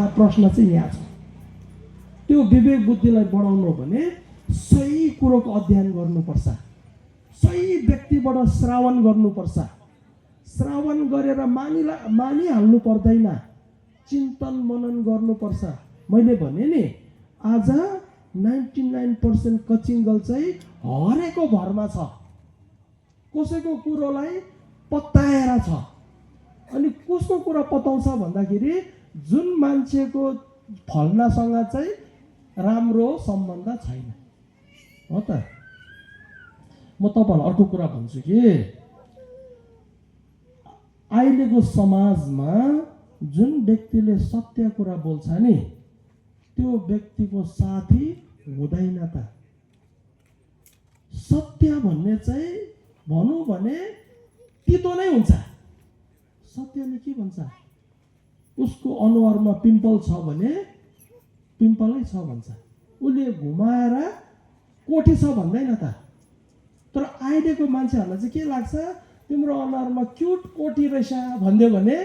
प्रश्न चाहिँ यहाँ छ। त्यो विवेक बुद्धिलाई बढाउनु हो भने सही कुरोको अध्ययन गर्नुपर्छ, सही व्यक्तिबाट श्रावण गर्नुपर्छ। श्रावण गरेर मानिहाल्नु पर्दैन, चिन्तन मनन गर्नुपर्छ। मैले भने नि आज 99% कचिङ्गल चाहिँ हरेको भरमा छ, कसैको कुरोलाई पत्ताएर छ। अनि कसको कुरा पताउँछ भन्दाखेरि जुन मान्छेको फल्नासँग चाहिँ राम्रो सम्बन्ध छैन हो त। म तपाईँहरूलाई अर्को कुरा भन्छु कि अहिलेको समाजमा जुन व्यक्तिले सत्य कुरा बोल्छ नि त्यो व्यक्तिको साथी हुँदैन त। सत्य भन्ने चाहिँ भनौँ भने तितो नै हुन्छ। सत्यले के भन्छ, उसको अनुहारमा पिम्पल छ भने पिम्पलै छ भन्छ, उसले घुमाएर कोठी छ भन्दैन त। तर अहिलेको मान्छेहरूलाई चाहिँ के लाग्छ, तिम्रो अनुहारमा क्युट कोठी रहेछ भनिदियो भने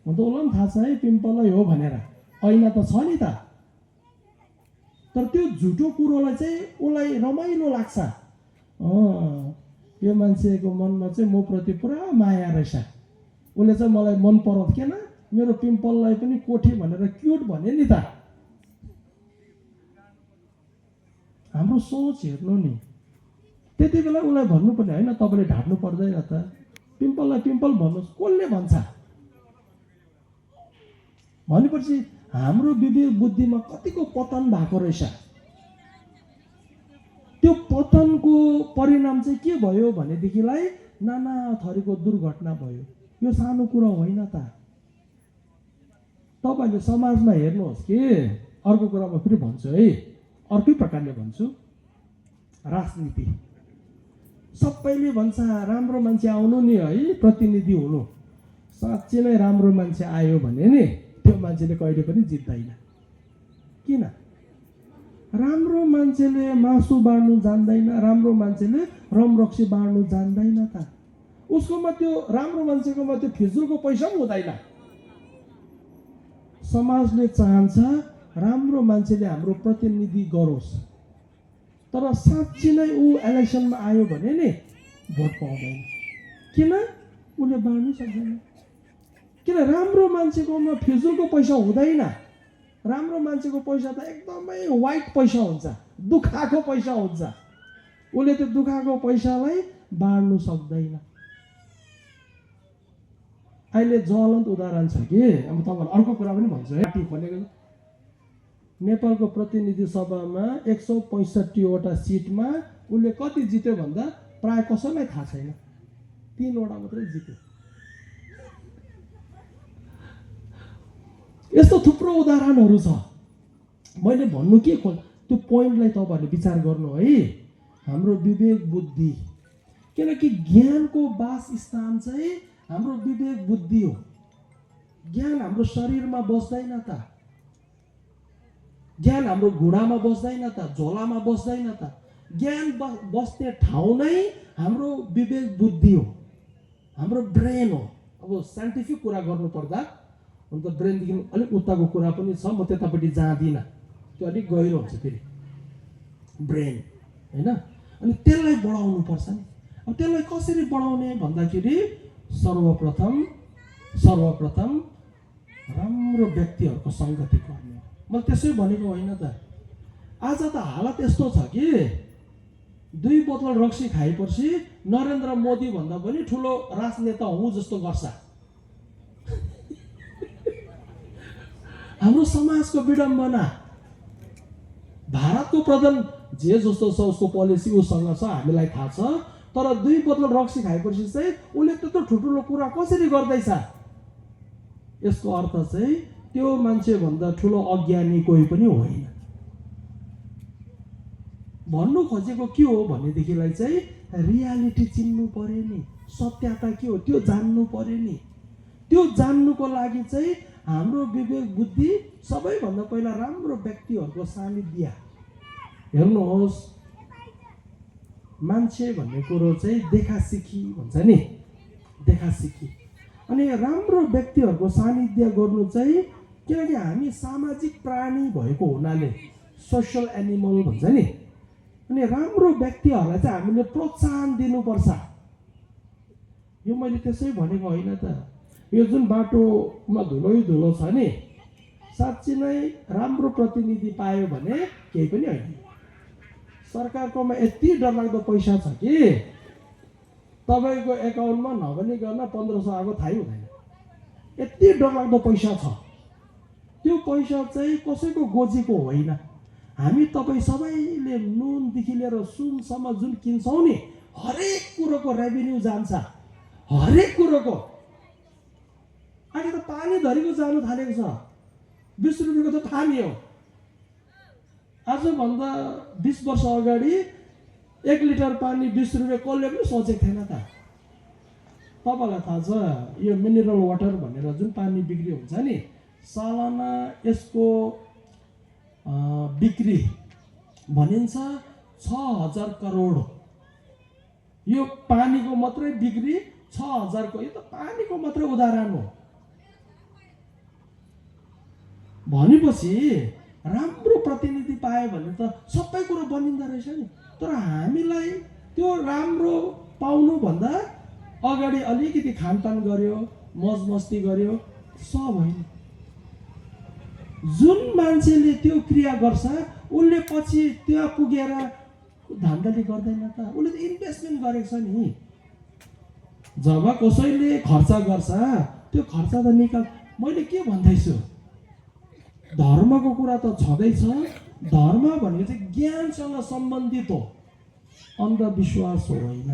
हुन त उसलाई पनि थाहा छ है पिम्पलै हो भनेर, ऐना त छ नि त। तर त्यो झुटो कुरोलाई चाहिँ उसलाई रमाइलो लाग्छ। यो मान्छेको मनमा चाहिँ म प्रति पुरा माया रहेछ, उसले चाहिँ मलाई मन पराउँथेन, मेरो पिम्पललाई पनि कोठी भनेर क्युट भने नि त। हाम्रो सोच हेर्नु नि, त्यति बेला उसलाई भन्नुपर्ने होइन, तपाईँले ढाट्नु पर्दैन त, पिम्पललाई पिम्पल भन्नुहोस्, कसले भन्छ भनेपछि हाम्रो विवेक बुद्धिमा कतिको पतन भएको रहेछ। त्यो पतनको परिणाम चाहिँ के भयो भनेदेखिलाई नाना थरीको दुर्घटना भयो। यो सानो कुरा होइन त। तपाईँले समाजमा हेर्नुहोस् कि अर्को कुरा म फेरि भन्छु है, अर्कै प्रकारले भन्छु। राजनीति सबैले भन्छ राम्रो मान्छे आउनु नि है, प्रतिनिधि हुनु। साँच्चै नै राम्रो मान्छे आयो भने नि त्यो मान्छेले कहिले पनि जित्दैन। किन? राम्रो मान्छेले मासु बाँड्नु जान्दैन, राम्रो मान्छेले रमरक्सी बाँड्नु जान्दैन त। उसकोमा त्यो राम्रो मान्छेकोमा त्यो फिजुलको पैसा पनि हुँदैन। समाजले चाहन्छ राम्रो मान्छेले हाम्रो प्रतिनिधि गरोस्, तर साँच्चै नै ऊ इलेक्सनमा आयो भने नि भोट पाउँदैन। किन? उसले बाँड्नै सक्दैन। किन? राम्रो मान्छेकोमा फिजुलको पैसा हुँदैन। राम्रो मान्छेको पैसा त एकदमै वाइट पैसा हुन्छ, दुखाएको पैसा हुन्छ। उसले त्यो दुखाएको पैसालाई बाँड्नु सक्दैन। अहिले ज्वलन्त उदाहरण छ कि, अब तपाईँलाई अर्को कुरा पनि भन्छु है। पार्टी खोलेको नेपालको प्रतिनिधि सभामा 165वटा सिटमा उसले कति जित्यो भन्दा प्राय कसैलाई थाहा छैन, 3वटा मात्रै जित्यो। यस्तो थुप्रो उदाहरणहरू छ। मैले भन्नु के त्यो पोइन्टलाई तपाईँहरूले विचार गर्नु है, हाम्रो विवेक बुद्धि। किनकि ज्ञानको वासस्थान चाहिँ हाम्रो विवेक बुद्धि हो। ज्ञान हाम्रो शरीरमा बस्दैन त, ज्ञान हाम्रो घुँडामा बस्दैन त, झोलामा बस्दैन त। ज्ञान बस्ने ठाउँ नै हाम्रो विवेक बुद्धि हो, हाम्रो ब्रेन हो। अब साइन्टिफिक कुरा गर्नु पर्दा अन्त ब्रेनदेखि अलिक उताको कुरा पनि छ, म त्यतापट्टि जाँदिनँ, त्यो अलिक गहिरो हुन्छ फेरि ब्रेन होइन। अनि त्यसलाई बढाउनु पर्छ नि। अब त्यसलाई कसरी बढाउने भन्दाखेरि सर्वप्रथम राम्रो व्यक्तिहरूको सङ्गति गर्ने। मैले त्यसै भनेको होइन त। आज त हालत यस्तो छ कि 2 बोतल रक्सी खाएपछि नरेन्द्र मोदी भन्दा पनि ठुलो राजनेता हुँ जस्तो गर्छ। हाम्रो समाजको विडम्बना। भारतको प्रधान जे जस्तो छ उसको पोलिसी उसँग छ, हामीलाई थाहा छ। तर 2 बोतल रक्सी खाएपछि चाहिँ उसले त्यत्रो ठुल्ठुलो कुरा कसरी गर्दैछ? यसको अर्थ चाहिँ त्यो मान्छे भन्दा ठुलो अज्ञानी कोही पनि होइन। भन्नु खोजेको के हो भनेदेखिलाई चाहिँ रियालिटी चिन्नु पर्यो नि, सत्यता के हो त्यो जान्नु पर्यो नि। त्यो जान्नुको लागि चाहिँ हाम्रो विवेक बुद्धि सबैभन्दा पहिला राम्रो व्यक्तिहरूको सानिध्य। हेर्नुहोस्, मान्छे भन्ने कुरो चाहिँ देखासिखी भन्छ नि, देखासिखी। अनि राम्रो व्यक्तिहरूको सानिध्य गर्नु चाहिँ किनकि हामी सामाजिक प्राणी भएको हुनाले, सोसल एनिमल भन्छ नि, अनि राम्रो व्यक्तिहरूलाई चाहिँ हामीले प्रोत्साहन दिनुपर्छ। यो मैले त्यसै भनेको होइन त। यो जुन बाटोमा धुलो छ नि, साँच्ची नै राम्रो प्रतिनिधि पायो भने केही पनि होइन। सरकारकोमा यति डरलाग्दो पैसा छ कि तपाईँको एकाउन्टमा नभनिकन 1500 आएको थाहै हुँदैन। यति डरलाग्दो पैसा छ। त्यो पैसा चाहिँ कसैको गोजीको होइन। हामी तपाईँ सबैले नुनदेखि लिएर सुनसम्म जुन किन्छौँ नि, हरेक कुरोको रेभिन्यू जान्छ, हरेक कुरोको। अहिले त पानी धरीको जानु थालेको छ। 20 रुपियाँको त थाहा नि हो। आजभन्दा 20 वर्ष अगाडि 1 लिटर पानी 20 रुपियाँ कसले पनि सोचेको थिएन त। तपाईँलाई थाहा छ यो मिनरल वाटर भनेर जुन पानी बिक्री हुन्छ नि, सालाना यसको बिक्री भनिन्छ 6000 करोड। यो पानीको मात्रै बिक्री 6000 को। यो त पानीको मात्रै उदाहरण हो। भनेपछि राम्रो प्रतिनिधि पायो भने त सबै कुरो बनिँदो रहेछ नि। तर हामीलाई त्यो राम्रो पाउनुभन्दा अगाडि अलिकति खानपान गर्यो, मौज मस्ती गर्यो, सब होइन। जुन मान्छेले त्यो क्रिया गर्छ उसले पछि त्यहाँ पुगेर धान्धली गर्दैन त। उसले त इन्भेस्टमेन्ट गरेको छ नि। जब कसैले खर्च गर्छ त्यो खर्च त निकाल। मैले के भन्दैछु, धर्मको कुरा त छँदैछ। धर्म भनेको चाहिँ ज्ञानसँग सम्बन्धित हो, अन्धविश्वास हो होइन।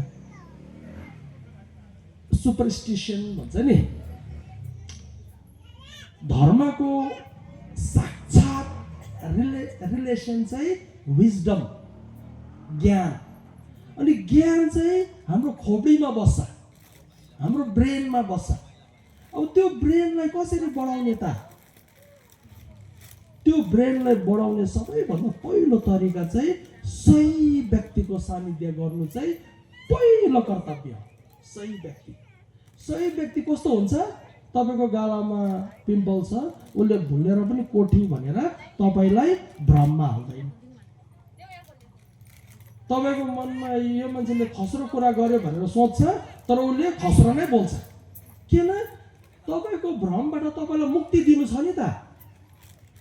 सुपरस्टिसन भन्छ नि। धर्मको साक्षात रिलेसन चाहिँ विजडम, ज्ञान। अनि ज्ञान चाहिँ हाम्रो खोपडीमा बस्छ, हाम्रो ब्रेनमा बस्छ। अब त्यो ब्रेनलाई कसरी बढाउने त? त्यो ब्रेनलाई बढाउने सबैभन्दा पहिलो तरिका चाहिँ सही व्यक्तिको सानिध्य गर्नु चाहिँ पहिलो कर्तव्य हो। सही व्यक्ति कस्तो हुन्छ? तपाईँको गालामा पिम्पल छ, उसले भुलेर पनि कोठी भनेर तपाईँलाई भ्रममा हाल्दैन। तपाईँको मनमा यो मान्छेले खस्रो कुरा गर्यो भनेर सोच्छ, तर उसले खस्रो नै बोल्छ। किन? तपाईँको भ्रमबाट तपाईँलाई मुक्ति दिनु छ नि त।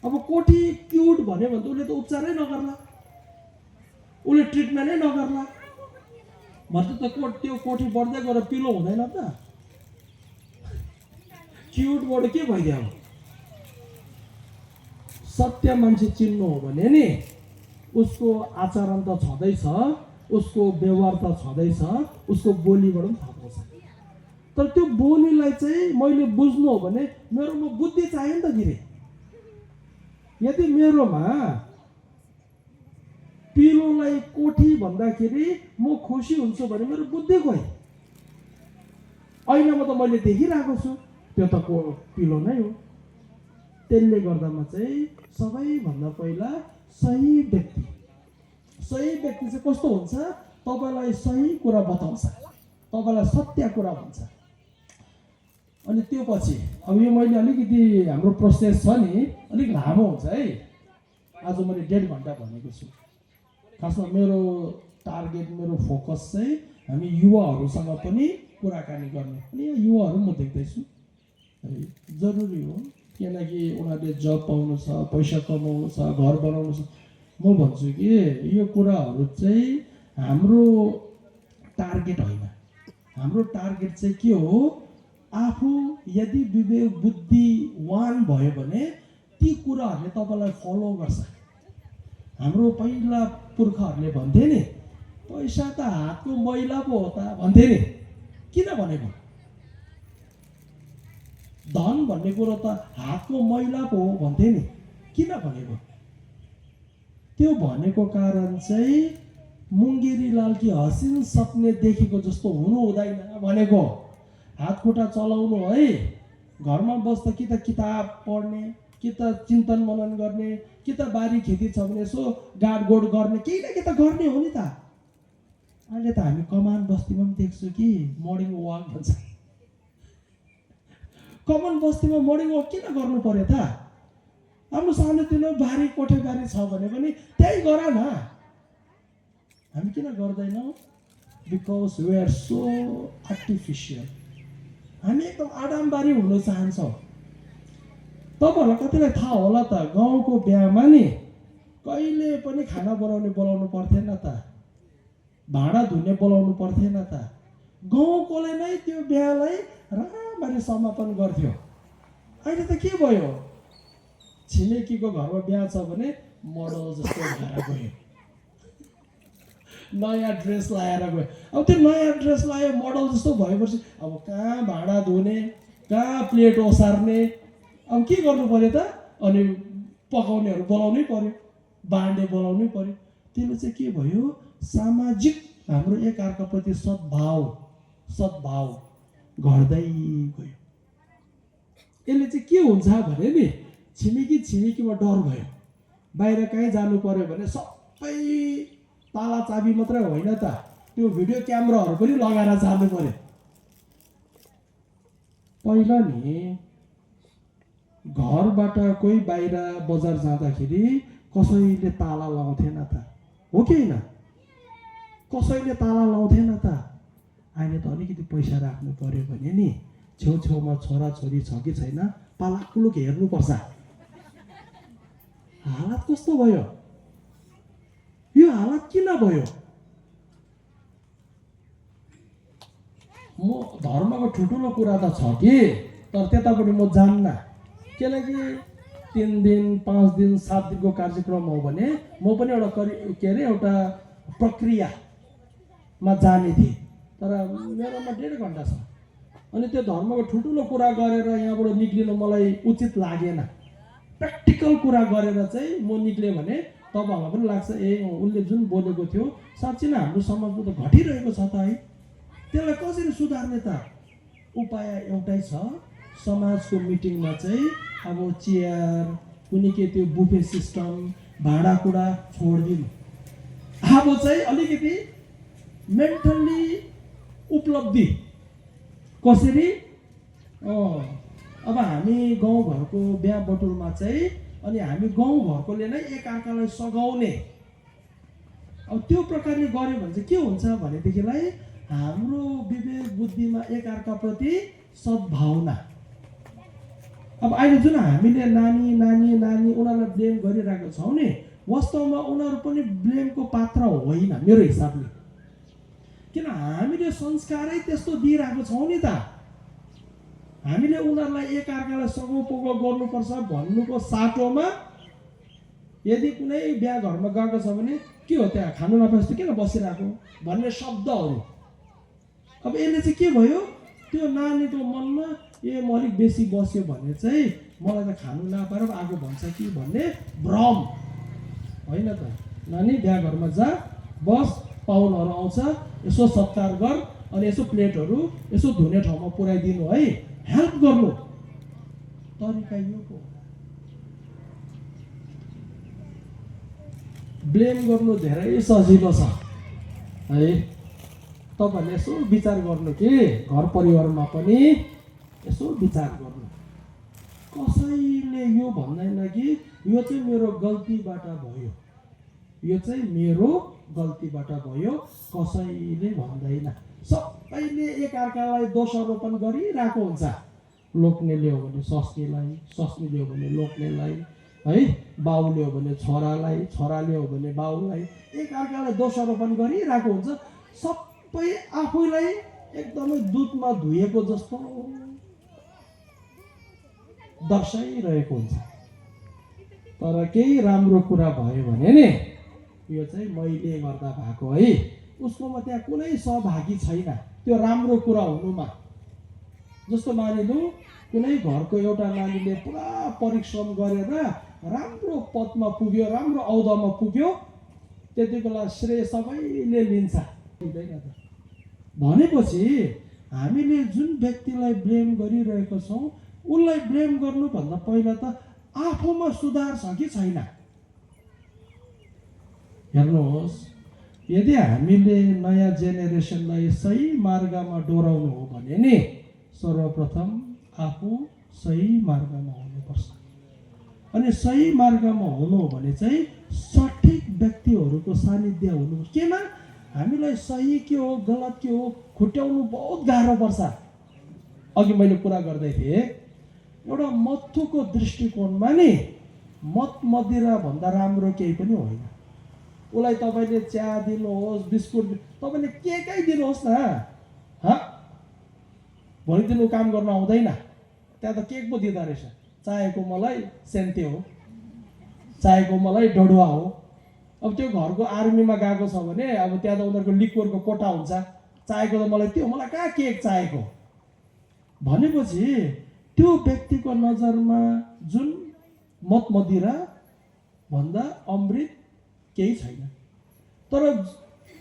अब कोठी क्युट भन्यो भने त उसले त उपचारै नगर्ला, उसले ट्रिटमेन्टै नगर्ला। भन्छ त त्यो कोठी बढ्दै गएर पिलो हुँदैन त। क्युटबाट के भइदियो? सत्य मान्छे चिन्नु हो भने नि उसको आचरण त छँदैछ, उसको व्यवहार त छँदैछ, उसको बोलीबाट पनि थाहा पाउँछ। तर त्यो बोलीलाई चाहिँ मैले बुझ्नु हो भने मेरोमा बुद्धि चाहियो नि त गिरे। यदि मेरोमा पिलोलाई कोठी भन्दाखेरि म खुसी हुन्छु भने मेरो बुद्धि गयो। ऐनामा त मैले देखिरहेको छु त्यो त पिलो नै हो। त्यसले गर्दामा चाहिँ सबैभन्दा पहिला सही व्यक्ति चाहिँ कस्तो हुन्छ? तपाईँलाई सही कुरा बताउँछ, तपाईँलाई सत्य कुरा भन्छ। अनि त्यो पछि अब यो मैले अलिकति हाम्रो प्रोसेस छ नि अलिक लामो हुन्छ है। आज मैले 1.5 घन्टा भनेको छु। खासमा मेरो टार्गेट, मेरो फोकस चाहिँ हामी युवाहरूसँग पनि कुराकानी गर्ने। अनि यहाँ युवाहरू म देख्दैछु जरुरी हो, किनकि उनीहरूले जब पाउनु छ, पैसा कमाउनु छ, घर बनाउनु छ। म भन्छु कि यो कुराहरू चाहिँ हाम्रो टार्गेट होइन। हाम्रो टार्गेट चाहिँ के हो? आफू यदि विवेक बुद्धिवान भयो भने ती कुराहरूले तपाईँलाई फलो गर्छ। हाम्रो पहिला पुर्खाहरूले भन्थे नि, पैसा त हातको मैला पो हो त भन्थे नि। किन भनेको? धन भन्ने कुरो त हातको मैला पो हो भन्थे नि। किन भनेको? त्यो भनेको कारण चाहिँ मुङ्गेरी लाल कि हसिन सपने देखेको जस्तो हुनु हुँदैन भनेको। हात खुट्टा चलाउनु है, घरमा बस्दा कि त किताब पढ्ने, कि त चिन्तन मनन गर्ने, कि त बारी खेती छ भने यसो गाडगोड गर्ने, केही न केही त गर्ने हो नि त। अहिले त हामी कमान बस्तीमा पनि देख्छु कि मर्निङ वाक भन्छ। कमान बस्तीमा मर्निङ वाक किन गर्नु पर्यो त? आफ्नो सानोतिनो बारी कोठेबारी छ भने पनि त्यही गर न। हामी किन गर्दैनौँ? Because we are so artificial. हामी एकदम आडम्बरी हुन चाहन्छौँ। तपाईँहरूलाई कतिलाई थाहा होला त, गाउँको बिहामा नि कहिले पनि खाना बनाउने बोलाउनु पर्थेन त, भाँडा धुने बोलाउनु पर्थेन त। गाउँकोले नै त्यो बिहालाई राम्ररी समापन गर्थ्यो। अहिले त के भयो? छिमेकीको घरमा बिहा छ भने मोडल जस्तो भएर गयो, नयाँ ड्रेस लाएर गयो। अब त्यो नयाँ ड्रेस लायो मोडल जस्तो भएपछि अब कहाँ भाँडा धुने, कहाँ प्लेट ओसार्ने, अब के गर्नु पर्यो त? अनि पकाउनेहरू बोलाउनै पर्यो, बाँड्ने बोलाउनै पर्यो। त्यसले चाहिँ के भयो? सामाजिक हाम्रो एकअर्काप्रति सद्भाव घट्दै गयो। यसले चाहिँ के हुन्छ भने नि, छिमेकीमा डर भयो। बाहिर कहीँ जानु पर्यो भने सबै ताला चाबी मात्रै होइन त, त्यो भिडियो क्यामेराहरू पनि लगाएर जानु पर्यो। पहिला नि घरबाट कोही बाहिर बजार जाँदाखेरि कसैले ताला लाउँथेन त, हो कि होइन? कसैले ताला लाउँथेन त। अहिले त अलिकति पैसा राख्नु पर्यो भने नि छेउछेउमा छोराछोरी छ कि छैन पालाकुलुक हेर्नुपर्छ। हालत कस्तो भयो? यो हालत किन भयो? म धर्मको ठुल्ठुलो कुरा त छ कि, तर त्यतापट्टि म जान्न। किनकि 3 दिन 5 दिन 7 दिनको कार्यक्रम हो भने म पनि एउटा प्रक्रियामा जाने थिएँ, तर मेरोमा 1.5 घन्टा छ। अनि त्यो धर्मको ठुल्ठुलो कुरा गरेर यहाँबाट निक्लिनु मलाई उचित लागेन। प्र्याक्टिकल कुरा गरेर चाहिँ म निक्लेँ भने तपाईँहरूलाई पनि लाग्छ ए उसले जुन बोलेको थियो साँच्चै नै हाम्रो समाजमा त घटिरहेको छ त है। त्यसलाई कसरी सुधार्ने त? उपाय एउटै छ। समाजको मिटिङमा चाहिँ अब चेयर कुनै के त्यो बुफे सिस्टम भाँडाकुँडा छोडिदिनु। अब चाहिँ अलिकति मेन्टल्ली उपलब्धि कसरी? अब हामी गाउँघरको बिहा बटुलमा चाहिँ अनि हामी गाउँघरकोले नै एकअर्कालाई सघाउने। अब त्यो प्रकारले गऱ्यो भने चाहिँ के हुन्छ भनेदेखिलाई हाम्रो विवेक बुद्धिमा एकअर्काप्रति सद्भावना। अब अहिले जुन हामीले नानी उनीहरूलाई ब्लेम गरिरहेको छौँ नि, वास्तवमा उनीहरू पनि ब्लेमको पात्र होइन मेरो हिसाबले। किन हामीले संस्कारै त्यस्तो दिइरहेको छौँ नि त। हामीले उनीहरूलाई एकअर्कालाई सघाउपघाउ गर्नुपर्छ भन्नुको साटोमा यदि कुनै बिहा घरमा गएको छ भने के हो त्यहाँ खानु नपाएपछि किन बसिरहेको भन्ने शब्दहरू। अब यसले चाहिँ के भयो? त्यो नानीको मनमा ए म अलिक बेसी बस्यो भने चाहिँ मलाई त खानु नपाएर आगो भन्छ कि भन्ने भ्रम होइन त। नानी बिहा घरमा जा, बस, पाहुनाहरू आउँछ, यसो सत्कार गर, अनि यसो प्लेटहरू यसो धुने ठाउँमा पुर्याइदिनु है, हेल्प गर्नु। तरिका यो हो। ब्लेम गर्नु धेरै सजिलो छ है। तपाईँहरूले यसो विचार गर्नु कि घर परिवारमा पनि यसो विचार गर्नु। कसैले यो भन्दैन कि यो चाहिँ मेरो गल्तीबाट भयो, यो चाहिँ मेरो गल्तीबाट भयो, कसैले भन्दैन। सबैले एकअर्कालाई दोषारोपण गरिरहेको हुन्छ। लोग्नेले हो भने सस्नीलाई, सस्नीले हो भने लोग्नेलाई है, बाउले हो भने छोरालाई, छोराले हो भने बाउलाई, एकअर्कालाई दोषारोपण गरिरहेको हुन्छ। सबै आफूलाई एकदमै दुधमा धुएको जस्तो दर्शाइरहेको हुन्छ। तर केही राम्रो कुरा भयो भने नि यो चाहिँ मैले गर्दा भएको है, उसकोमा त्यहाँ कुनै सहभागी छैन त्यो राम्रो कुरा हुनुमा। जस्तो मानिलौँ कुनै घरको एउटा नानीले पुरा परिश्रम गरेर राम्रो पदमा पुग्यो, राम्रो औदामा पुग्यो, त्यति बेला श्रेय सबैले लिन्छ भनेपछि हामीले जुन व्यक्तिलाई ब्लेम गरिरहेको छौँ उसलाई ब्लेम गर्नुभन्दा पहिला त आफूमा सुधार छ कि छैन हेर्नुहोस्। यदि हामीले नयाँ जेनेरेसनलाई सही मार्गमा डोराउनु हो भने नि सर्वप्रथम आफू सही मार्गमा हुनुपर्छ। अनि सही मार्गमा हुनु भने चाहिँ सठिक व्यक्तिहरूको सानिध्य हुनु। किन हामीलाई सही के हो गलत के हो खुट्याउनु बहुत गाह्रो पर्छ। अघि मैले कुरा गर्दै थिएँ, एउटा मत्थुको दृष्टिकोणमा नि मद मदिरा भन्दा राम्रो केही पनि होइन। उसलाई तपाईँले चिया दिनुहोस्, बिस्कुट तपाईँले केकै दिनुहोस् न, भोलि दिन काम गर्न आउँदैन। त्यहाँ त केक पो दिँदो रहेछ, चाहेको मलाई सेन्ते हो, चाहेको मलाई डडुवा हो। अब त्यो घरको आर्मीमा गएको छ भने अब त्यहाँ त उनीहरूको लिक्वरको कोटा हुन्छ, चाहेको त मलाई त्यो, मलाई कहाँ केक चाहेको भनेपछि त्यो व्यक्तिको नजरमा जुन मद मदिरा भन्दा अमृत केही छैन। तर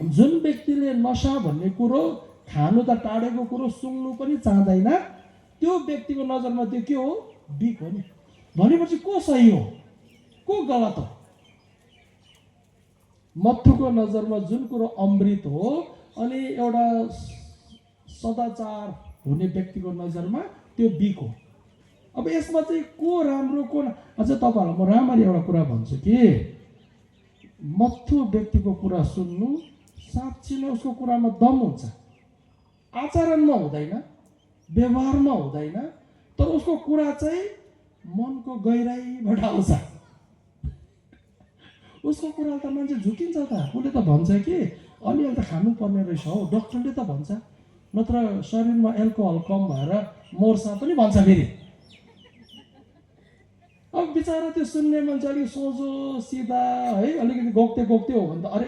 जुन व्यक्तिले नशा भन्ने कुरो खानु त टाढेको कुरो सुँग्नु पनि चाहँदैन, त्यो व्यक्तिको नजरमा त्यो के हो, बिक हो नि। भनेपछि को सही हो को गलत हो? मत्थुको नजरमा जुन कुरो अमृत हो अनि एउटा सदाचार हुने व्यक्तिको नजरमा त्यो बिक हो। अब यसमा चाहिँ को राम्रो को अझ तपाईँहरूलाई म राम्ररी एउटा कुरा भन्छु कि मत्थु व्यक्तिको कुरा सुन्नु साँच्चै नै उसको कुरामा दम हुन्छ, आचरणमा हुँदैन, व्यवहारमा हुँदैन, तर उसको कुरा चाहिँ मनको गहिराइबाट आउँछ। उसको कुरा त मान्छे झुकिन्छ त। उसले त भन्छ कि अलिअलि त खानुपर्ने रहेछ हौ, डक्टरले त भन्छ, नत्र शरीरमा एल्कोहल कम भएर मर्छ पनि भन्छ फेरि। अब बिचरा त्यो सुन्ने मान्छे अलिक सोझो सिधा है, अलिकति गोक्ते गोक्ते हो भने त अरे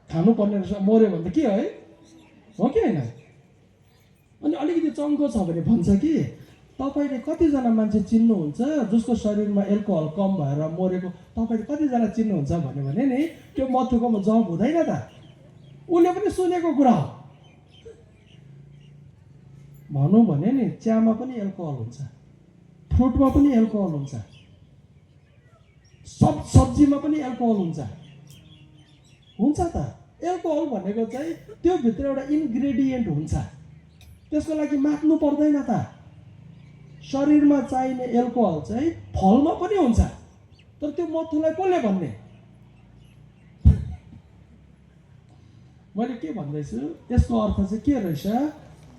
खानुपर्ने रहेछ, मऱ्यो भने त के है, हो कि होइन? अनि अलिकति चङ्खो छ भने भन्छ कि तपाईँले कतिजना मान्छे चिन्नुहुन्छ जसको शरीरमा एल्कोहल कम भएर मरेको, तपाईँले कतिजना चिन्नुहुन्छ भन्यो भने नि त्यो मत्थुकोमा जवाब हुँदैन त। उसले पनि सुनेको कुरा हो। भनौँ भने नि चियामा पनि एल्कोहल हुन्छ, फ्रुटमा पनि एल्कोहल हुन्छ, सब्जीमा पनि एल्कोहल हुन्छ त। एल्कोहल भनेको चाहिँ त्यो भित्र एउटा इन्ग्रेडियन्ट हुन्छ, त्यसको लागि मात्नु पर्दैन त। शरीरमा चाहिने एल्कोहल चाहिँ फलमा पनि हुन्छ, तर त्यो मत्थुलाई कसले भन्ने? मैले के भन्दैछु, यसको अर्थ चाहिँ के रहेछ,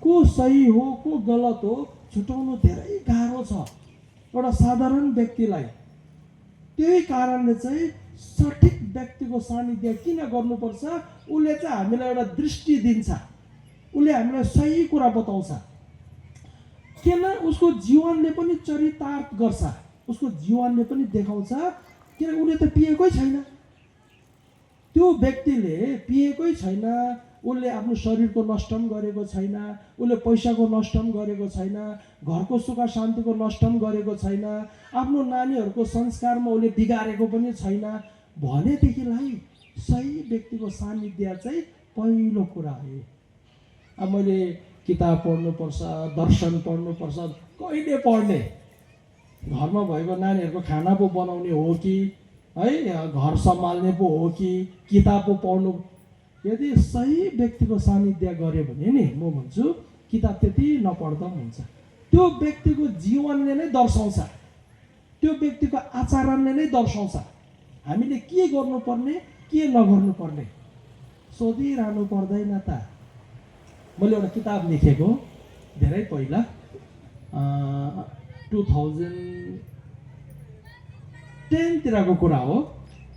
को सही हो को गलत हो छुटाउनु धेरै गाह्रो छ एउटा साधारण व्यक्तिलाई। त्यही कारणले चाहिँ सठिक व्यक्तिको सानिध्य किन गर्नुपर्छ? उसले चाहिँ हामीलाई एउटा दृष्टि दिन्छ, उसले हामीलाई सही कुरा बताउँछ। किन? उसको जीवनले पनि चरितार्थ गर्छ, उसको जीवनले पनि देखाउँछ। किन? उसले त पिएकै छैन, त्यो व्यक्तिले पिएकै छैन, उसले आफ्नो शरीरको नष्ट पनि गरेको छैन, उसले पैसाको नष्ट पनि गरेको छैन, घरको सुख शान्तिको नष्ट पनि गरेको छैन, आफ्नो नानीहरूको संस्कारमा उसले बिगारेको पनि छैन भनेदेखिलाई सही व्यक्तिको सानिध्य चाहिँ पहिलो कुरा हो। अब मैले किताब पढ्नुपर्छ, दर्शन पढ्नुपर्छ, कहिले पढ्ने? घरमा भएको नानीहरूको खाना पो बनाउने हो कि है, घर सम्हाल्ने पो हो कि किताब पो पढ्नु? यदि सही व्यक्तिको सानिध्य गऱ्यो भने नि म भन्छु किताब त्यति नपढ्दा पनि हुन्छ। त्यो व्यक्तिको जीवनले नै दर्शाउँछ, त्यो व्यक्तिको आचरणले नै दर्शाउँछ हामीले के गर्नुपर्ने के नगर्नुपर्ने। सोधिरहनु पर्दैन त। मैले एउटा किताब लेखेको धेरै पहिला 2010 तिरको कुरा हो,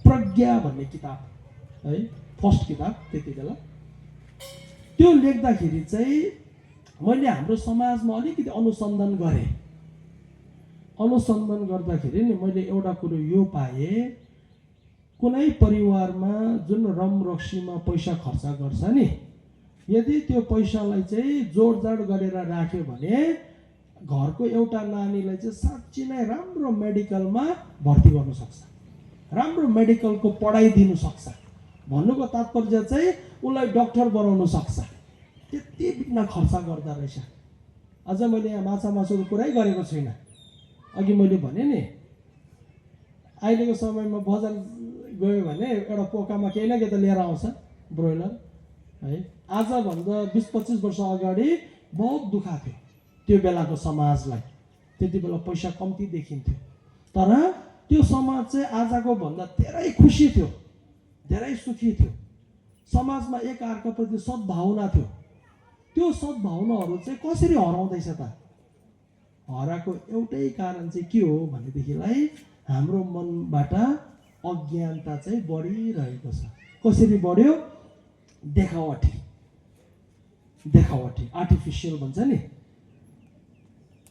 प्रज्ञा भन्ने किताब है, फर्स्ट किताब त्यति बेला। त्यो लेख्दाखेरि चाहिँ मैले हाम्रो समाजमा अलिकति अनुसन्धान गरेँ। अनुसन्धान गर्दाखेरि नि मैले एउटा कुरो यो पाएँ, कुनै परिवारमा जुन रमरक्सीमा पैसा खर्च गर्छ नि, यदि त्यो पैसालाई चाहिँ जोडजाड गरेर राख्यो भने घरको एउटा नानीलाई चाहिँ साँच्चै नै राम्रो मेडिकलमा भर्ती गर्न सक्छ, राम्रो मेडिकलको पढाइ दिनु सक्छ। भन्नुको तात्पर्य चाहिँ उसलाई डक्टर बनाउन सक्छ, त्यति बिना खर्च गर्दा रहेछ। अझ मैले यहाँ माछा मासुको कुरै गरेको छुइनँ। अघि मैले भने नि अहिलेको समयमा बजार गयो भने एउटा पोकामा केही न केही त लिएर आउँछ ब्रोइलर है। आजभन्दा 20-25 वर्ष अगाडि बहुत दुःख थियो त्यो बेलाको समाजलाई, त्यति बेला पैसा कम्ती देखिन्थ्यो। तर त्यो समाज चाहिँ आजको भन्दा धेरै खुसी थियो, धेरै सुखी थियो। समाजमा एक अर्काप्रति सद्भावना थियो। त्यो सद्भावनाहरू चाहिँ कसरी हराउँदैछ त? हराएको एउटै कारण चाहिँ के हो भनेदेखिलाई हाम्रो मनबाट अज्ञानता चाहिँ बढिरहेको छ। कसरी बढ्यो? देखावटी, आर्टिफिसियल भन्छ नि।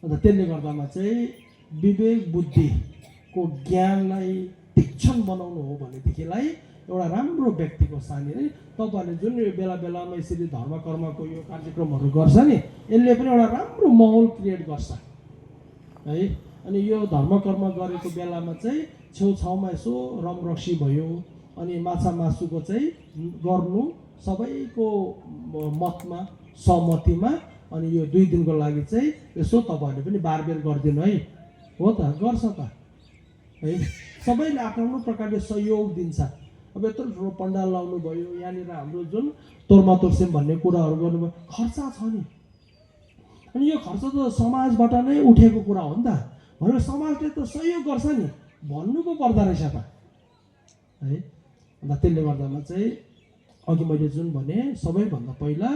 अन्त त्यसले गर्दामा चाहिँ विवेक बुद्धिको ज्ञानलाई तीक्ष्ण बनाउनु हो भनेदेखिलाई एउटा राम्रो व्यक्तिको सानी तपाईँहरूले जुन यो बेला बेलामा यसरी धर्म कर्मको यो कार्यक्रमहरू गर्छ नि, यसले पनि एउटा राम्रो माहौल क्रिएट गर्छ है। अनि यो धर्म कर्म गरेको बेलामा चाहिँ छेउछाउमा यसो रमरक्सी भयो, अनि माछा मासुको चाहिँ गर्नु सबैको मतमा सहमतिमा, अनि यो 2 दिनको लागि चाहिँ यसो तपाईँहरूले पनि बारबेर गरिदिनु है। हो त, गर्छ त है। सबैले आफ्नो प्रकारले सहयोग दिन्छ। अब यत्रो ठुलो पण्डाल लाउनु भयो, यहाँनिर हाम्रो जुन तोर्मा तोर्सेम भन्ने कुराहरू गर्नुभयो, खर्च छ नि। अनि यो खर्च त समाजबाट नै उठेको कुरा हो नि त। भनेर समाजले त सहयोग गर्छ नि भन्नु पो पर्दो रहेछ त है। अन्त त्यसले गर्दामा चाहिँ अघि मैले जुन भने सबैभन्दा पहिला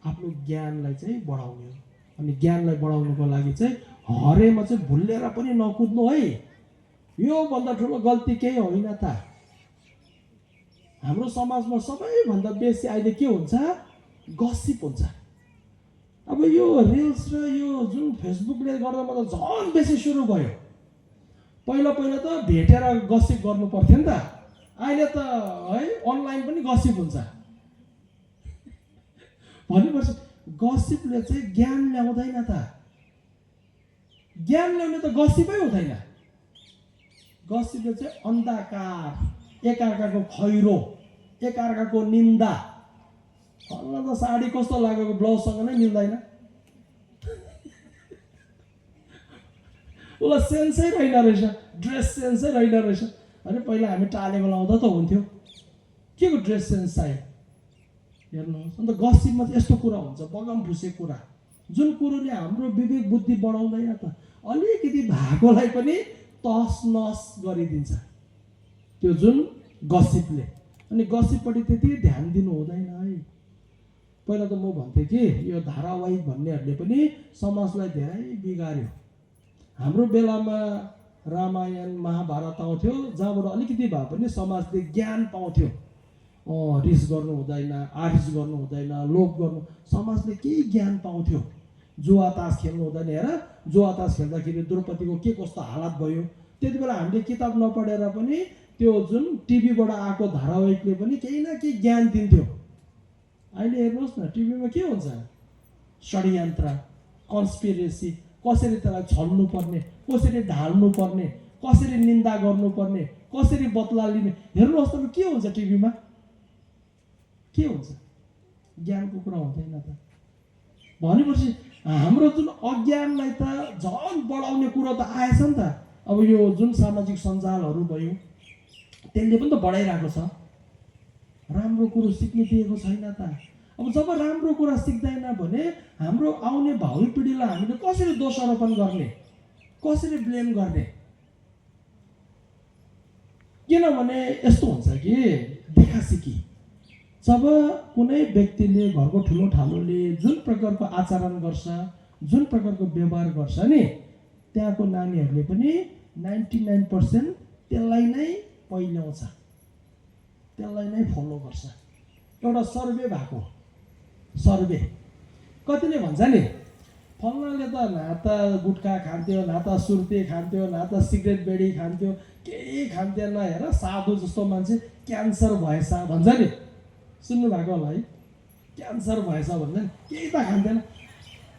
आफ्नो ज्ञानलाई चाहिँ बढाउने हो। अनि ज्ञानलाई बढाउनुको लागि चाहिँ हरेमा चाहिँ भुलेर पनि नकुद्नु है। योभन्दा ठुलो गल्ती केही होइन त। हाम्रो समाजमा सबैभन्दा बेसी अहिले के हुन्छ? गसिप हुन्छ। अब यो रिल्स र यो जुन फेसबुकले गर्दामा त झन् बेसी सुरु भयो। पहिला त भेटेर गसिप गर्नु पर्थ्यो नि त। अहिले त है अनलाइन पनि गसिप हुन्छ। भनेपछि गसिपले चाहिँ ज्ञान ल्याउँदैन त। ज्ञान ल्याउने त गसिपै हुँदैन। गसिपले चाहिँ अन्धकार, एकअर्काको खैरो, एकअर्काको निन्दा। फल्ला त साडी कस्तो लागेको ब्लाउजसँग नै मिल्दैन, उसलाई सेन्सै रहेन रहेछ, ड्रेस सेन्सै रहेन रहेछ। अनि पहिला हामी टालेको लाउँदा त हुन्थ्यो, के को ड्रेस सेन्स चाहियो हेर्नुहोस्। अन्त गसिपमा चाहिँ यस्तो कुरा हुन्छ, बगम फुसे कुरा, जुन कुरोले हाम्रो विवेक बुद्धि बढाउँदैन त। अलिकति भएकोलाई पनि तस नस गरिदिन्छ त्यो जुन गसिपले। अनि गसिपपट्टि त्यति ध्यान दिनु हुँदैन है। पहिला त म भन्थेँ कि यो धारावाहिक भन्नेहरूले पनि समाजलाई धेरै बिगार्यो। हाम्रो बेलामा रामायण महाभारत आउँथ्यो, जहाँबाट अलिकति भए पनि समाजले ज्ञान पाउँथ्यो। रिस गर्नु हुँदैन, आरिस गर्नु हुँदैन, लोभ गर्नु, समाजले केही ज्ञान पाउँथ्यो। जुवा तास खेल्नु हुँदैन। हेर, जुवा तास खेल्दाखेरि द्रौपदीको के कस्तो हालत भयो। त्यति बेला हामीले किताब नपढेर पनि त्यो जुन टिभीबाट आएको धारावाहिकले पनि केही न केही ज्ञान दिन्थ्यो। अहिले हेर्नुहोस् न, टिभीमा के हुन्छ? षड्यन्त्र, कन्स्पिरेसी, कसरी त्यसलाई छल्नु पर्ने, कसरी ढाल्नु पर्ने, कसरी निन्दा गर्नुपर्ने, कसरी बदला लिने। हेर्नुहोस् त के हुन्छ टिभीमा? के हुन्छ? ज्ञानको कुरा हुँदैन त। भनेपछि हाम्रो जुन अज्ञानलाई त झन् बढाउने कुरो त आएछ नि त। अब यो जुन सामाजिक सञ्जालहरू भयो, त्यसले पनि त बढाइरहेको छ। राम्रो कुरो सिक्नु दिएको छैन त। अब जब राम्रो कुरा सिक्दैन भने हाम्रो आउने भावी पिँढीलाई हामीले कसरी दोषारोपण गर्ने, कसरी ब्लेम गर्ने? किनभने यस्तो हुन्छ कि देखासिकी, जब कुनै व्यक्तिले घरको ठुलो ठालोले जुन प्रकारको आचरण गर्छ, जुन प्रकारको व्यवहार गर्छ नि, त्यहाँको नानीहरूले पनि 99% त्यसलाई नै पहिल्याउँछ, त्यसलाई नै फलो गर्छ। एउटा सर्वे भएको, सर्वे कतिले भन्छ नि, फल्नाले त न त गुटखा खान्थ्यो, न त सुर्ती खान्थ्यो, न त सिगरेट बेडी खान्थ्यो, केही खान्थेन, हेर साधु जस्तो मान्छे क्यान्सर भएछ भन्छ नि। सुन्नु भएको होला है, क्यान्सर भएछ भन्छ नि, केही त खान्थेन।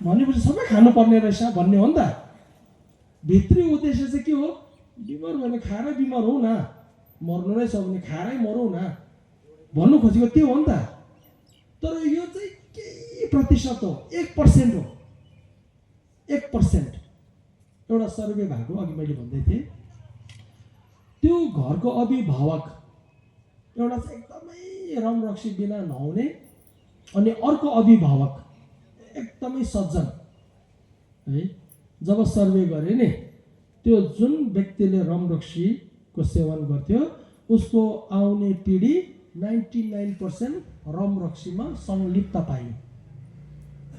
भनेपछि सबै खानुपर्ने रहेछ भन्ने हो नि त। भित्री उद्देश्य चाहिँ के हो? बिमार भयो भने खाएरै बिमार हौ न, मर्नु नै छ भने खाएरै मरौ न भन्नु खोजेको त्यो हो नि त। तर यो चाहिँ केही प्रतिशत हो, 1% हो, 1%। एउटा सर्वे भएको, अघि मैले भन्दै थिएँ, त्यो घरको अभिभावक एउटा चाहिँ एकदमै रमरक्सी बिना नहुने, अनि अर्को अभिभावक एकदमै सज्जन है। जब सर्वे गरे नि, त्यो जुन व्यक्तिले रमरक्सीको सेवन गर्थ्यो उसको आउने पिँढी 99% रमरक्सीमा संलिप्त पाइयो।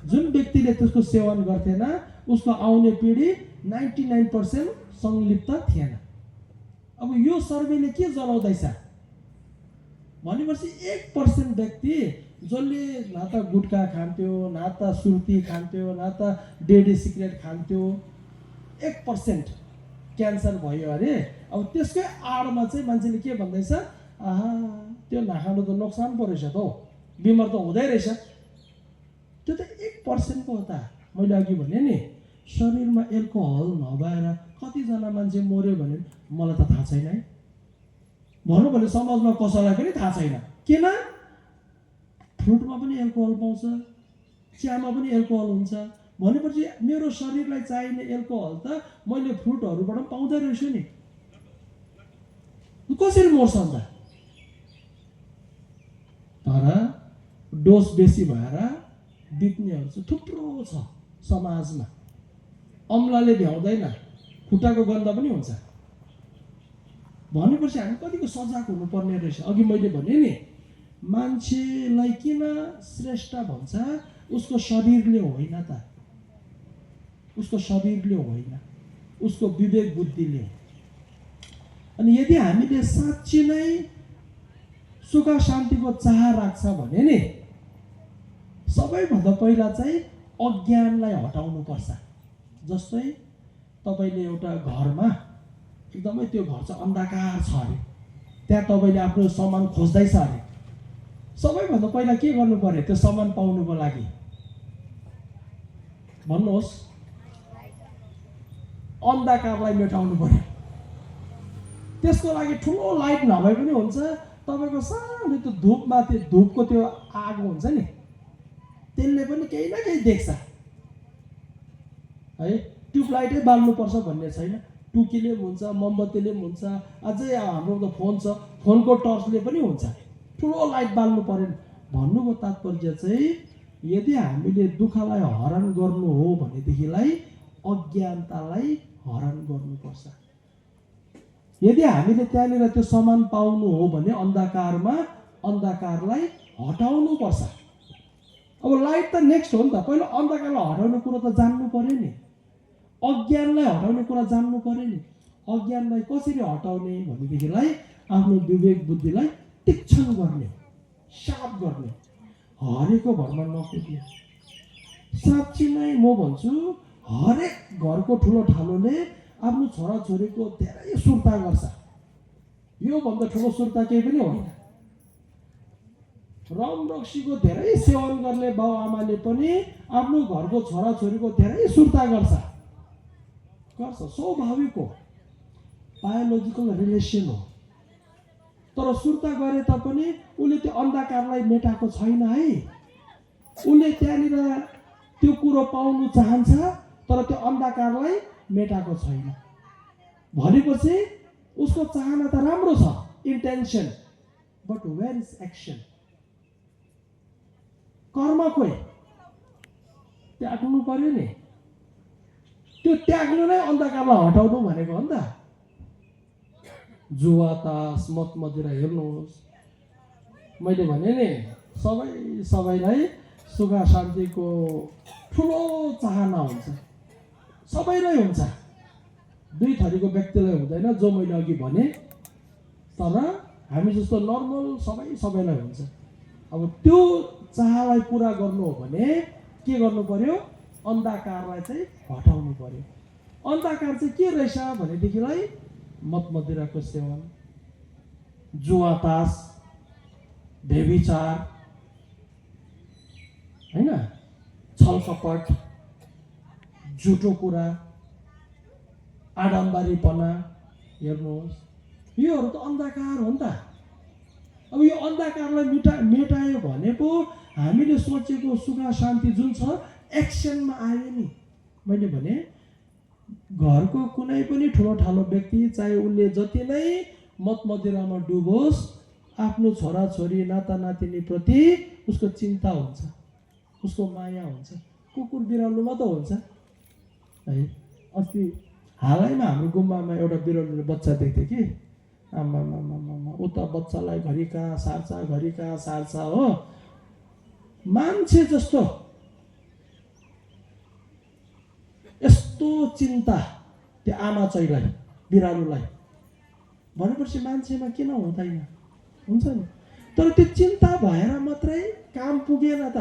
जुन व्यक्तिले त्यसको सेवन गर्थेन उसको आउने पिँढी 99% संलिप्त थिएन। अब यो सर्वेले के जनाउँदैछ भनेपछि 1% व्यक्ति जसले न त गुटखा खान्थ्यो, न त सुर्ती खान्थ्यो, न त डेडी सिगरेट खान्थ्यो, 1% क्यान्सर भयो अरे। अब त्यसकै आडमा चाहिँ मान्छेले के भन्दैछ, आहा त्यो नखानु त नोक्सान पो रहेछ त हौ, बिमार त हुँदै रहेछ। त्यो त 1% पो हो त। मैले अघि भने नि शरीरमा एल्कोहल नभएर कतिजना मान्छे मर्यो भने मलाई त थाहा छैन है। भनौँ भने समाजमा कसैलाई पनि थाहा छैन। किन? फ्रुटमा पनि एल्कोहल पाउँछ, चियामा पनि एल्कोहल हुन्छ भनेपछि मेरो शरीरलाई चाहिने एल्कोहल त मैले फ्रुटहरूबाट पनि पाउँदै रहेछु नि। कसरी मर्छ अन्त? तर डोज बेसी भएर बित्नेहरू चाहिँ थुप्रो छ समाजमा। अम्लाले भ्याउँदैन, खुट्टाको गन्ध पनि हुन्छ भनेपछि हामी कतिको सजाग हुनुपर्ने रहेछ। अघि मैले भने नि मान्छेलाई किन श्रेष्ठ भन्छ, उसको शरीरले होइन त, उसको शरीरले होइन, उसको विवेक बुद्धिले। अनि यदि हामीले साँच्ची नै सुख शान्तिको चाह राख्छ भने नि सबैभन्दा पहिला चाहिँ अज्ञानलाई हटाउनु पर्छ। जस्तै तपाईँले एउटा घरमा एकदमै त्यो घर चाहिँ अन्धकार छ अरे, त्यहाँ तपाईँले आफ्नो सामान खोज्दैछ अरे, सबैभन्दा पहिला के गर्नु पर्यो त्यो सामान पाउनुको लागि? भन्नुहोस्। अन्धकारलाई मेटाउनु पर्यो। त्यसको लागि ठुलो लाइट नभए पनि हुन्छ, तपाईँको सानो त्यो धुपमा त्यो धुपको त्यो आगो हुन्छ नि, त्यसले पनि केही न केही देख्छ है। ट्युबलाइटै बाल्नुपर्छ भन्ने छैन, टुकीले पनि हुन्छ, मोमबत्तीले पनि हुन्छ, अझै हाम्रो त फोन छ, फोनको टर्चले पनि हुन्छ। ठुलो लाइट बाल्नु परेन। भन्नुको तात्पर्य चाहिँ यदि हामीले दुःखलाई हरण गर्नु हो भनेदेखिलाई अज्ञानतालाई हरण गर्नुपर्छ। यदि हामीले त्यहाँनिर त्यो सामान पाउनु हो भने अन्धकारलाई हटाउनु पर्छ। अब लाइट त नेक्स्ट हो नि त, पहिला अन्धकारलाई हटाउने कुरो त जान्नु पर्यो नि, अज्ञानलाई हटाउने कुरा जान्नु पर्यो नि। अज्ञानलाई कसरी हटाउने भनेदेखिलाई आफ्नो विवेक बुद्धिलाई तीक्ष्ण गर्ने, साफ गर्ने, हरेको भरमा नकुद्ने। साँच्ची नै म भन्छु हरेक घरको ठुलो ठालोले आफ्नो छोराछोरीको धेरै सुर्ता गर्छ। योभन्दा ठुलो सुर्ता केही पनि होइन। रमरक्सीको धेरै सेवन गर्ने बाउ आमाले पनि आफ्नो घरको छोराछोरीको धेरै सुर्ता गर्छ। स्वाभाविक हो, बायोलोजिकल रिलेसन हो। तर सुर्ता गरे तापनि उसले त्यो अन्धकारलाई मेटाएको छैन है। उसले त्यहाँनिर त्यो कुरो पाउनु चाहन्छ तर त्यो अन्धकारलाई मेटाएको छैन भनेपछि उसको चाहना त राम्रो छ, intention, but where is action? कर्म खोइ त्याग्नु पर्यो नि। त्यो त्याग्नु नै अन्धकारलाई हटाउनु भनेको हो नि त। जुवा तास मद मदिरा हेर्नुहोस्, मैले भने नि सबैलाई सुख शान्तिको ठुलो चाहना हुन्छ, सबैलाई हुन्छ। दुई थरीको व्यक्तिलाई हुँदैन, जो मैले अघि भने, तर हामी जस्तो नर्मल सबैलाई हुन्छ। अब त्यो चाहलाई पुरा गर्नु हो भने के गर्नु पर्यो? अन्धकारलाई चाहिँ हटाउनु पर्यो। अन्धकार चाहिँ के रहेछ भनेदेखिलाई मद मदिराको सेवन, जुवा तास, व्यभिचार, हैन, छल कपट, झुटो कुरा, आडम्बरीपना, हेर्नुहोस् योहरू त अन्धकार हो नि त। अब यो अन्धकारलाई मेटायो भने पो हामीले सोचेको सुख शान्ति जुन छ एक्सनमा आयो नि। मैले भने घरको कुनै पनि ठुलो ठालो व्यक्ति चाहे उसले जति नै मद मदिरामा डुबोस्, आफ्नो छोराछोरी नाता नातिनी प्रति उसको चिन्ता हुन्छ, उसको माया हुन्छ। कुकुर बिरालोमा त हुन्छ है। अस्ति हालैमा हाम्रो गुम्बामा एउटा बिरालोले बच्चा देख्थ्यो कि आमामामामा उता बच्चालाई घरि कहाँ सार्छ घरि कहाँ सार्छ हो। मान्छे जस्तो यस्तो चिन्ता त्यो आमा चाहिँलाई बिरालोलाई भनेपछि मान्छेमा किन हुँदैन? हुन्छ नि। तर त्यो चिन्ता भएर मात्रै काम पुगेन त।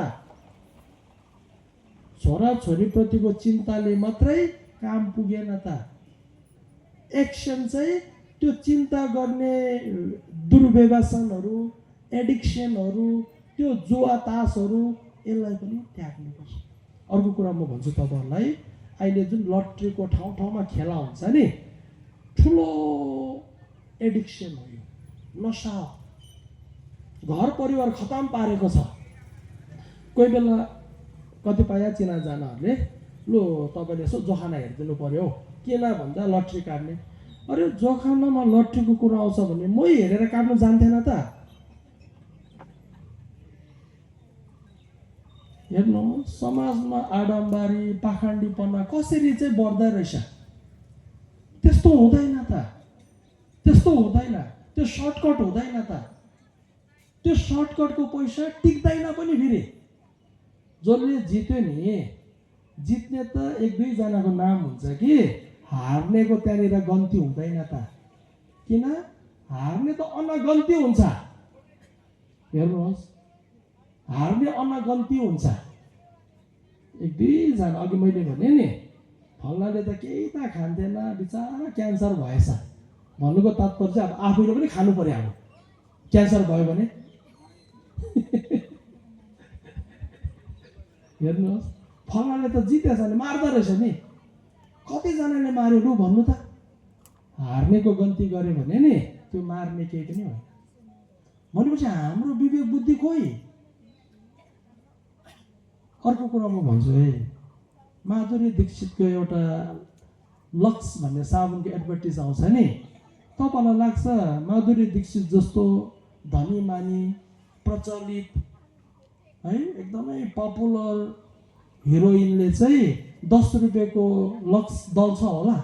छोराछोरीप्रतिको चिन्ताले मात्रै काम पुगेन त। एक्सन चाहिँ त्यो चिन्ता गर्ने दुर्व्यसनहरू, एडिक्सनहरू, त्यो जुवा तासहरू यसलाई पनि त्याग्नुपर्छ। अर्को कुरा म भन्छु तपाईँहरूलाई, अहिले जुन लट्रीको ठाउँ ठाउँमा खेला हुन्छ नि, ठुलो एडिक्सन हो यो, नसा हो। घर परिवार खतम पारेको छ। कोही बेला कतिपय चिनाजानाहरूले लु तपाईँले यसो जोखाना हेरिदिनु पर्यो हौ, किन भन्दा लट्री काट्ने। अरे जोखानामा लट्रीको कुरा आउँछ भने मै हेरेर काट्नु जान्थेन त? हेर्नु समाजमा आडम्बरी पाखण्डीपना कसरी चाहिँ बढ्दै रहेछ। त्यस्तो हुँदैन त, त्यस्तो हुँदैन। त्यो सर्टकट हुँदैन त। त्यो सर्टकटको पैसा टिक्दैन पनि फेरि। जसले जित्यो नि, जित्ने त एक दुईजनाको नाम हुन्छ कि हार्नेको त्यहाँनिर गन्ती हुँदैन त। किन? हार्ने त अनगन्ती हुन्छ। हेर्नुहोस्, हार्ने अनगन्ती हुन्छ। एक दुईजना अघि मैले भने नि, फल्नाले त केही त खान्थेन बिचारा क्यान्सर भएछ भन्नुको तात्पर्य चाहिँ अब आफूले पनि खानु पर्यो। अब क्यान्सर भयो भने हेर्नुहोस्, फल्नाले त जितेछ नि, मार्दो रहेछ नि, कतिजनाले मार्यो लु भन्नु त? हार्नेको गन्ती गऱ्यो भने नि त्यो मार्ने केही पनि होइन। भनेपछि हाम्रो विवेक बुद्धि खोइ। अर्को कुरा म भन्छु है, माधुरी दीक्षितको एउटा लक्स भन्ने साबुनको एडभर्टिज आउँछ नि, तपाईँलाई लाग्छ माधुरी दीक्षित जस्तो धनी मानी प्रचलित है एकदमै पपुलर हिरोइनले चाहिँ 10 रुपियाँको लक्स दल्छ होला?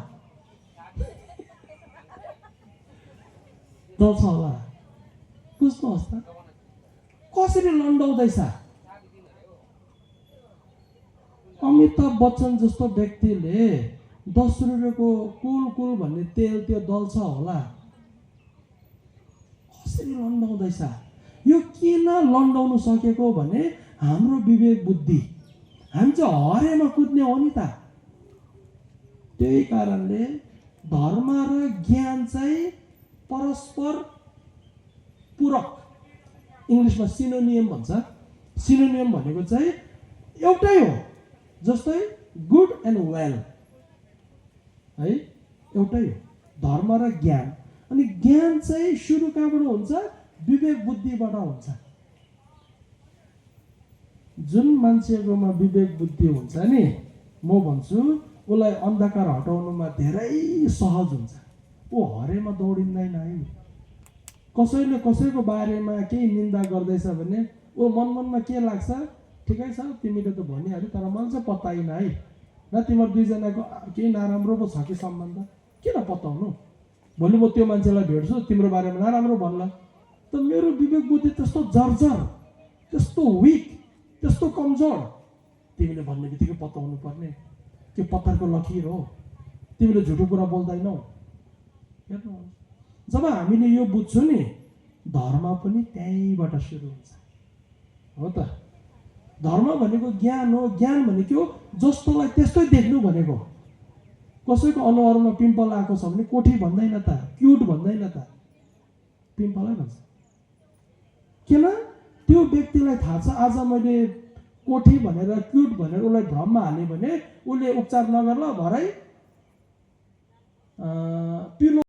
दल्छ होला? बुझ्नुहोस् त कसरी लन्डाउँदैछ। अमिताभ बच्चन जस्तो व्यक्तिले 10 रुपियाँको कुल भन्ने तेल त्यो दल्छ होला? कसरी लन्डाउँदैछ। यो किन लन्डाउनु सकेको भने हाम्रो विवेक बुद्धि, हामी चाहिँ हरेमा कुद्ने हो नि त। त्यही कारणले धर्म र ज्ञान चाहिँ परस्पर पूरक, इङ्ग्लिसमा सिनोनियम भन्छ। सिनोनियम भनेको चाहिँ एउटै हो, जस्तै गुड एन्ड वेल है, एउटै हो धर्म र ज्ञान। अनि ज्ञान चाहिँ सुरु कहाँबाट हुन्छ? विवेक बुद्धिबाट हुन्छ। जुन मान्छेकोमा विवेक बुद्धि हुन्छ नि, म भन्छु उसलाई अन्धकार हटाउनुमा धेरै सहज हुन्छ। ऊ हरेमा दौडिँदैन है। कसैले कसैको बारेमा केही निन्दा गर्दैछ भने ऊ मनमा के लाग्छ, ठिकै छ तिमीले त भनिहाल्यो तर मलाई चाहिँ पत्ताइन है, न तिम्रो दुईजनाको केही नराम्रो पो छ कि सम्बन्ध, किन पत्ताउनु? भोलि म त्यो मान्छेलाई भेट्छु तिम्रो बारेमा नराम्रो भन्ला त मेरो विवेक बुद्धि त्यस्तो जर्जर, त्यस्तो विक, त्यस्तो कमजोर। तिमीले भन्ने बित्तिकै पत्ताउनु पर्ने, त्यो पत्थरको लकीर हो। तिमीले झुटो कुरा बोल्दैनौ। हेर्नुहोस्, जब हामीले यो बुझ्छौँ नि, धर्म पनि त्यहीँबाट सुरु हुन्छ। हो त? धर्म भनेको ज्ञान हो। ज्ञान भनेको जस्तोलाई त्यस्तै देख्नु भनेको। कसैको अनुहारमा पिम्पल आएको छ भने कोठी भन्दैन त, क्युट भन्दैन त, पिम्पलै भन्छ। किन? त्यो व्यक्तिलाई थाहा छ आज मैले कोठी भनेर क्युट भनेर उसलाई भ्रममा हाल्यो भने उसले उपचार नगर्ला, भरै पिलो